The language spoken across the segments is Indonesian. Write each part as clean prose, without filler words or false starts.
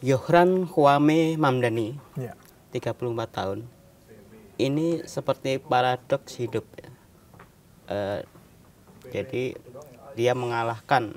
Yohran Kwame Mamdani, Ya. 34 tahun. Ini seperti paradoks hidup ya. Jadi dia mengalahkan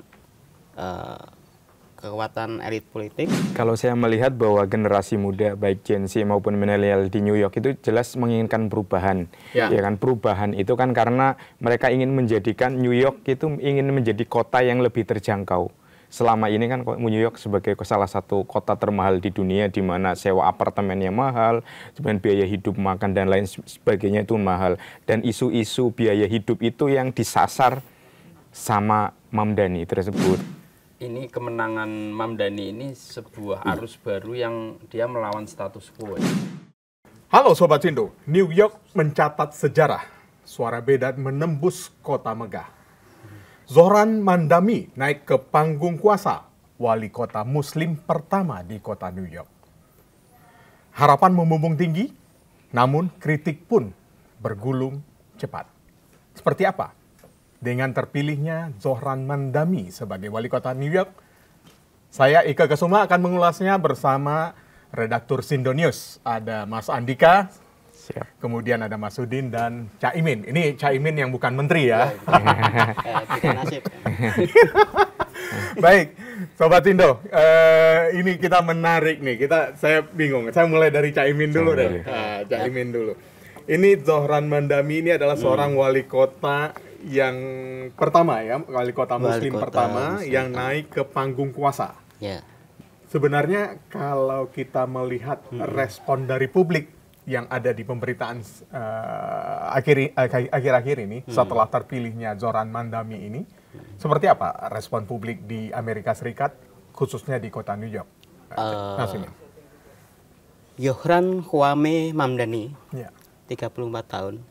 kekuatan elit politik. Kalau saya melihat bahwa generasi muda baik Gen Z maupun milenial di New York itu jelas menginginkan perubahan. Ya. Ya kan, perubahan itu kan karena mereka ingin menjadikan New York itu ingin menjadi kota yang lebih terjangkau. Selama ini kan New York sebagai salah satu kota termahal di dunia, di mana sewa apartemennya mahal, kemudian biaya hidup, makan dan lain sebagainya itu mahal. Dan isu-isu biaya hidup itu yang disasar sama Mamdani tersebut. Ini kemenangan Mamdani ini sebuah arus baru yang dia melawan status quo. Halo Sobat Sindo, New York mencatat sejarah. Suara beda menembus kota megah. Zohran Mamdani naik ke panggung kuasa, wali kota muslim pertama di kota New York. Harapan membumbung tinggi, namun kritik pun bergulung cepat. Seperti apa? Dengan terpilihnya Zohran Mamdani sebagai wali kota New York, saya Ika Kesuma akan mengulasnya bersama redaktur Sindo News. Ada Mas Andika, Siap. kemudian ada Mas Udin dan Caimin. Ini Caimin yang bukan menteri ya. Tidak nasib. Baik, Sobat Sindo, ini kita menarik nih. Saya bingung. Saya mulai dari Caimin dulu deh. Caimin dulu. Ini Zohran Mamdani ini adalah seorang wali kota yang pertama ya, wali kota muslim pertama yang naik ke panggung kuasa. Ya. Sebenarnya kalau kita melihat respon dari publik yang ada di pemberitaan akhir-akhir ini setelah terpilihnya Zohran Mamdani ini, seperti apa respon publik di Amerika Serikat khususnya di kota New York? Nasimin. Yohran Kwame Mamdani, Ya. 34 tahun.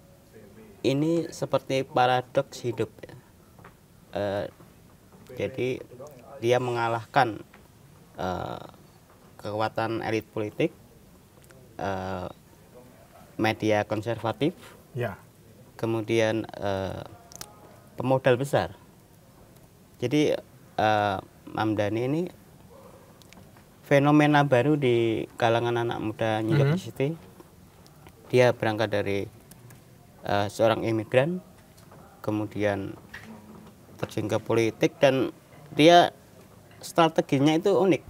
Ini seperti paradoks hidup ya. Jadi dia mengalahkan kekuatan elit politik, media konservatif, Ya. kemudian pemodal besar. Jadi Mamdani ini fenomena baru di kalangan anak muda New York City. Dia berangkat dari seorang imigran, kemudian terjun ke politik, dan dia strateginya itu unik.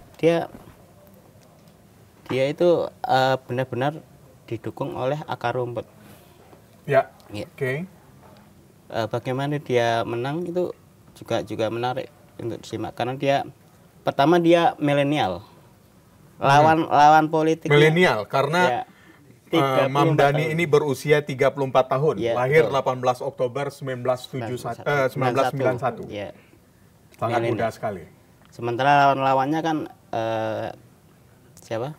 Dia itu benar-benar didukung oleh akar rumput. Ya. Ya. Oke. Bagaimana dia menang itu juga menarik untuk disimak, karena dia pertama dia milenial, lawan politik Milenial karena ya, Mamdani ini berusia 34 tahun, Ya, lahir betul. 18 Oktober 1991. Ya. Sangat Milenial. muda sekali. Sementara lawan-lawannya kan siapa?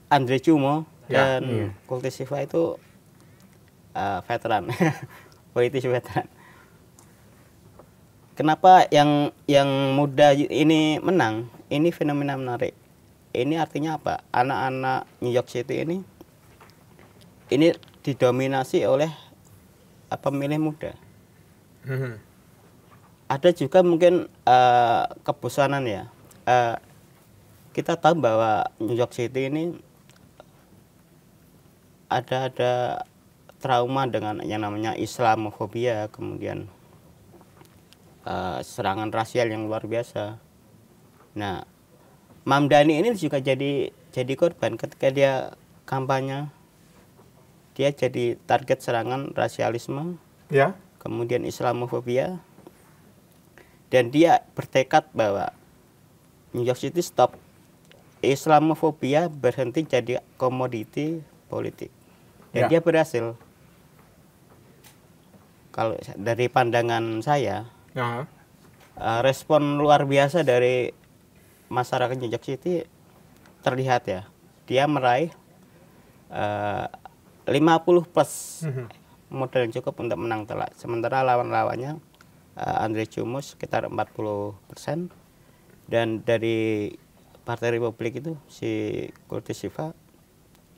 Andre Cuomo Ya, dan Kulti Siva itu veteran, politisi veteran. Kenapa yang muda ini menang? Ini fenomena menarik. Ini artinya apa? Anak-anak New York City ini didominasi oleh pemilih muda. Ada juga mungkin kebosanan ya. Kita tahu bahwa New York City ini ada trauma dengan yang namanya Islamofobia, kemudian serangan rasial yang luar biasa. Nah, Mamdani ini juga jadi korban ketika dia kampanye. Dia jadi target serangan rasialisme, Ya. kemudian Islamofobia, dan dia bertekad bahwa New York City stop. Islamofobia berhenti jadi komoditi politik, dan Ya. dia berhasil. Kalau dari pandangan saya, Nah, respon luar biasa dari masyarakat New York City terlihat ya. Dia meraih 50 plus modal yang cukup untuk menang telak. Sementara lawan-lawannya Andre Cuomo sekitar 40%, dan dari Partai Republik itu si Kulti Siva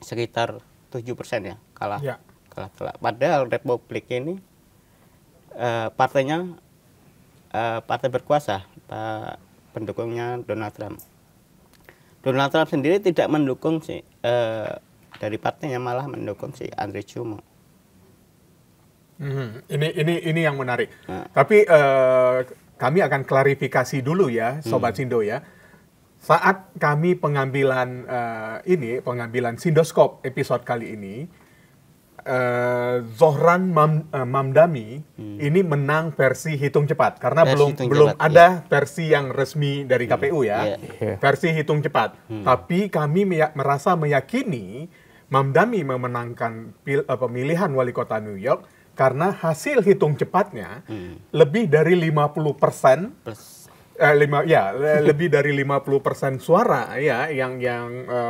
sekitar 7% ya, kalah telak. Padahal Republik ini partainya partai berkuasa, pendukungnya Donald Trump. Donald Trump sendiri tidak mendukung dari partainya, malah mendukung si Andrew Cuomo. Ini yang menarik. Nah. Tapi kami akan klarifikasi dulu ya, Sobat Sindo ya. Saat kami pengambilan Sindoskop episode kali ini, Zohran Mamdani ini menang versi hitung cepat karena belum ada versi yang resmi dari KPU ya. Versi hitung cepat. Tapi kami merasa meyakini Mamdani memenangkan pemilihan wali kota New York karena hasil hitung cepatnya lebih dari 50%. Lebih dari 50% suara ya yang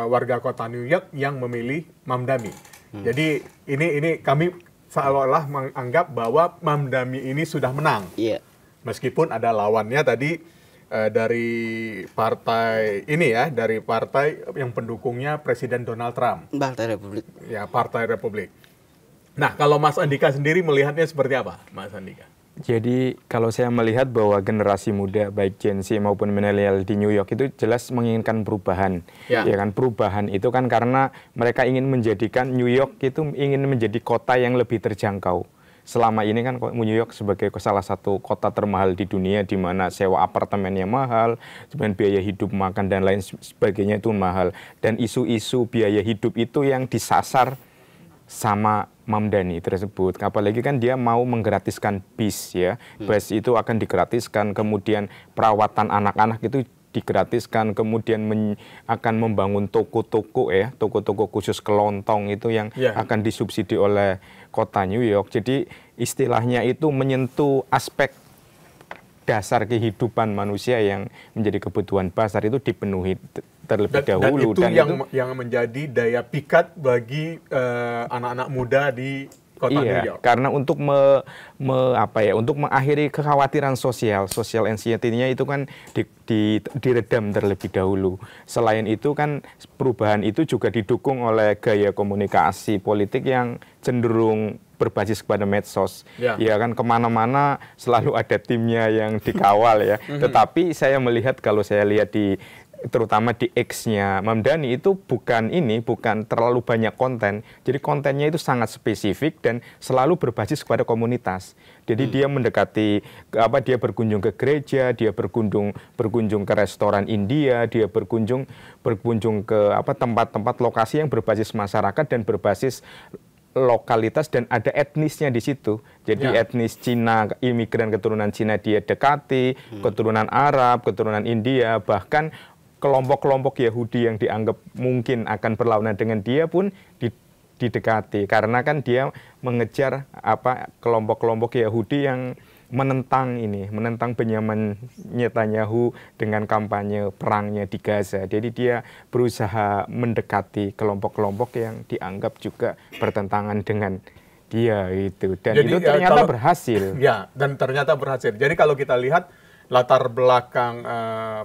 warga kota New York yang memilih Mamdani. Jadi ini kami seolah-olah menganggap bahwa Mamdani ini sudah menang. Meskipun ada lawannya tadi dari partai ini ya, dari partai yang pendukungnya Presiden Donald Trump. Partai Republik. Ya, Partai Republik. Nah, kalau Mas Andika sendiri melihatnya seperti apa, Mas Andika? Jadi kalau saya melihat bahwa generasi muda baik Gen Z maupun milenial di New York itu jelas menginginkan perubahan. Ya kan, perubahan itu kan karena mereka ingin menjadikan New York itu ingin menjadi kota yang lebih terjangkau. Selama ini kan New York sebagai salah satu kota termahal di dunia di mana sewa apartemennya mahal, kemudian biaya hidup, makan dan lain sebagainya itu mahal, dan isu-isu biaya hidup itu yang disasar sama Mamdani tersebut. Apalagi kan dia mau menggratiskan bis ya. Bis itu akan digratiskan, kemudian perawatan anak-anak itu digratiskan, kemudian akan membangun toko-toko ya, toko-toko khusus kelontong itu yang akan disubsidi oleh kota New York. Jadi istilahnya itu menyentuh aspek dasar kehidupan manusia yang menjadi kebutuhan dasar itu dipenuhi terlebih dahulu. Dan itu yang menjadi daya pikat bagi anak-anak muda di kota New York. Karena untuk untuk mengakhiri kekhawatiran social anxiety-nya itu kan diredam terlebih dahulu. Selain itu kan perubahan itu juga didukung oleh gaya komunikasi politik yang cenderung berbasis kepada medsos. Ya kan, kemana-mana selalu ada timnya yang dikawal ya. Tetapi saya melihat, kalau saya lihat terutama di X-nya Mamdani itu bukan terlalu banyak konten. Jadi kontennya itu sangat spesifik dan selalu berbasis kepada komunitas. Jadi dia mendekati dia berkunjung ke gereja, dia berkunjung ke restoran India, dia berkunjung ke tempat-tempat lokasi yang berbasis masyarakat dan berbasis lokalitas dan ada etnisnya di situ. Jadi etnis Cina, imigran keturunan Cina dia dekati, keturunan Arab, keturunan India, bahkan kelompok-kelompok Yahudi yang dianggap mungkin akan berlawanan dengan dia pun didekati, karena kan dia mengejar kelompok-kelompok Yahudi yang menentang Benyamin Netanyahu dengan kampanye perangnya di Gaza. Jadi dia berusaha mendekati kelompok-kelompok yang dianggap juga bertentangan dengan dia itu, dan jadi, itu ternyata berhasil. Ya, dan ternyata berhasil. Jadi kalau kita lihat latar belakang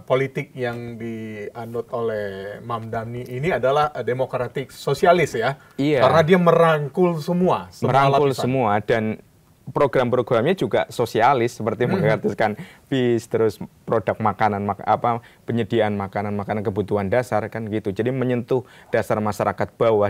politik yang dianut oleh Mamdani ini adalah demokratik sosialis ya. Karena dia merangkul semua semua, dan program-programnya juga sosialis seperti menggratiskan bis, terus produk makanan, penyediaan makanan kebutuhan dasar kan gitu. Jadi menyentuh dasar masyarakat bawah